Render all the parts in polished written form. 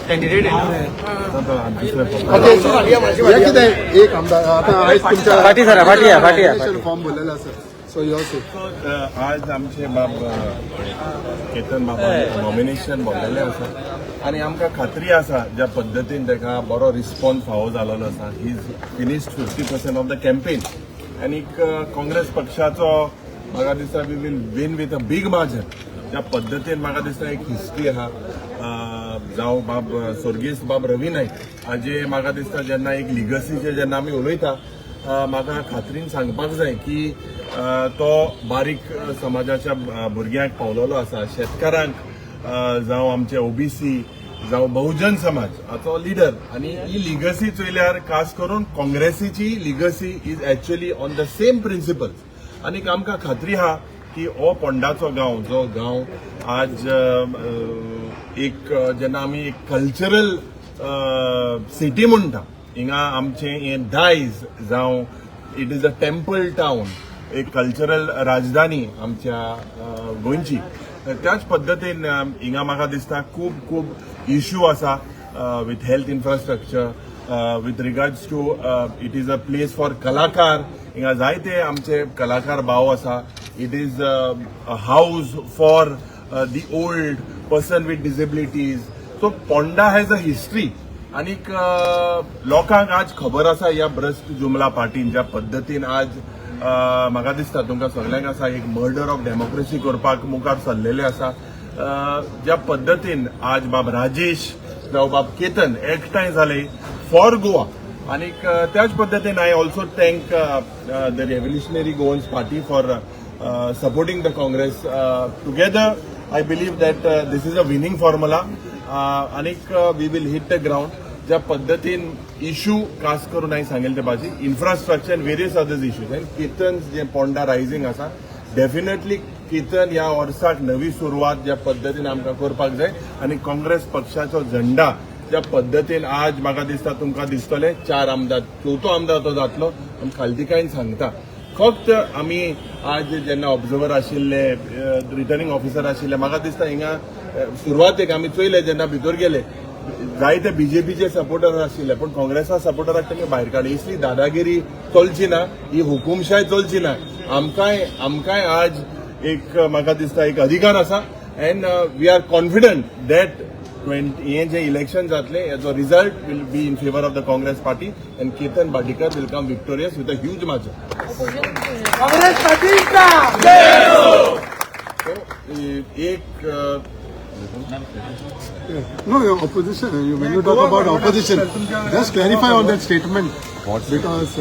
Candidate एक आमदार आता आयज तुमच्या फाटी सर फाटी फॉर्म भरलेला आसा सो आज आमचे बाब केतन बाबा नॉमिनेशन भरलेलें आसा आनी आमकां खात्री आसा ज्या पद्दतीन ताका बरो रिस्पॉन्स फावो जाल्लो आसा ही is finished 50% of the campaign आनी काँग्रेस पक्षाचो म्हाका दिसता we will win with a big margin ज्या पद्दतीन म्हाका दिसता एक हिस्ट्री आहा जावं बाब स्वर्गीय बाब रवी नाईक हाजे म्हाका दिसता जेन्ना एक लिगसीचे जेन्ना आमी उलयता म्हाका खात्रीन सांगपाक जाय की तो बारीक समाजाच्या भुरग्यांक पावलेलो आसा शेतकारांक जावं आमचे ओबीसी जावं बहुजन समाज हाचो लिडर आनी ही लिगसी चोयल्यार खास करून काँग्रेसीची legacy is actually on the same principles आनी आमकां खात्री आहा की हो पोंडाचो गांव जो गांव आज एक जेन्ना आमी एक कल्चरल सिटी म्हणटा हिंगा आमचे हे दायज जावं it is a temple town एक कल्चरल राजधानी आमच्या गोंयची त्याच पद्दतीन हिंगा म्हाका दिसता खूब इश्यू आसा with health infrastructure with regards to it is a place for कलाकार हिंगा जायते आमचे कलाकार भाव आसा it is a house for the old person with disabilities so Ponda has a history आनीक लोकांक आज खबर आसा ह्या भ्रष्ट जुमला पार्टीन ज्या पद्दतीन आज म्हाका दिसता तुमकां सगळ्यांक आसा एक मर्डर ऑफ डेमोक्रेसी करपाक मुखार सरलेले आसा ज्या पद्दतीन आज बाब राजेश जावं बाब केतन एकठांय जाले फॉर गोवा आनीक त्याच पद्दतीन I also thank the revolutionary Goans party for supporting the Congress together I believe that this is a winning formula आनीक we will hit the ground ज्या पद्दतीन इश्यू खास करून हांवें सांगिल्ले ते भाजी इन्फ्रास्ट्रक्चर वेरियस अदर्स इश्यूज आनी कितन जे पोंडा रायझींग आसा डेफिनेटली कितन ह्या वर्साक नवी सुरवात ज्या पद्दतीन आमकां करपाक जाय आनी काँग्रेस पक्षाचो झेंडा ज्या पद्दतीन आज म्हाका दिसता तुमकां दिसतले 4 आमदार चवथो आमदार तो जातलो आनी खालतिकायेन सांगता फक्त आमी आज जेन्ना ऑब्झर्वर आशिल्ले रिटर्निंग ऑफिसर आशिल्ले म्हाका दिसता हिंगा सुरवातेक आमी चोयले जेन्ना भितर गेले जायते बीजेपीचे सपोर्टर आशिल्ले पण काँग्रेसा सपोर्टराक तेमी भायर काडले इसली दादागिरी चलची ना ही हुकुमशाय चलची ना आमकांय आज एक म्हाका दिसता एक अधिकार आसा and we are confident that हे जे इलेक्शन जातले हेजो result will be in favour of the Congress party and Ketan Bardekar will come victorious with a huge margin Congress पार्टीचा एक No, your opposition. When you talk about opposition, just clarify on that statement. Because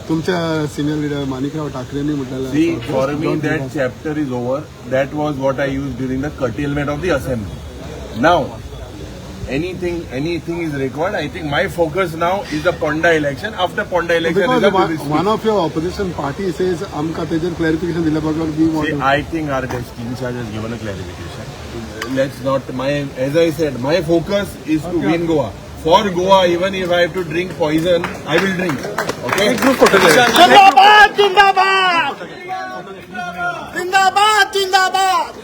तुमच्या senior leader Manikarav ठाकरेंनी म्हटलेलं. See, for me that chapter is over. That was what I used during the curtailment of the assembly. Now, anything is required. I think my focus now is the Ponda election. After Ponda election, because one of your opposition party says, "Amka tejer clarification dila baglar we want." See, I think our desk in charge has given a clarification. Let's not. As I said, my focus is to win Goa. For Goa, even if I have to drink poison, I will drink. Okay. जिंदाबाद जिंदाबाद जिंदाबाद जिंदाबाद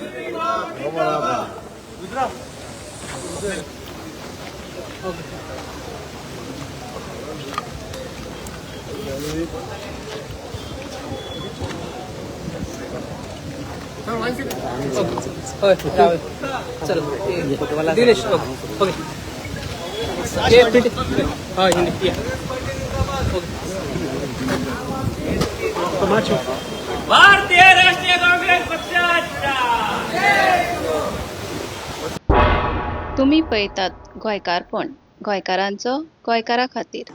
चलो Dinesh okay भारतीय राष्ट्रीय काँग्रेस पक्षाचा तुम्ही पळयतात गोंयकारपण गोंयकारांचो गोंयकारा खातीर.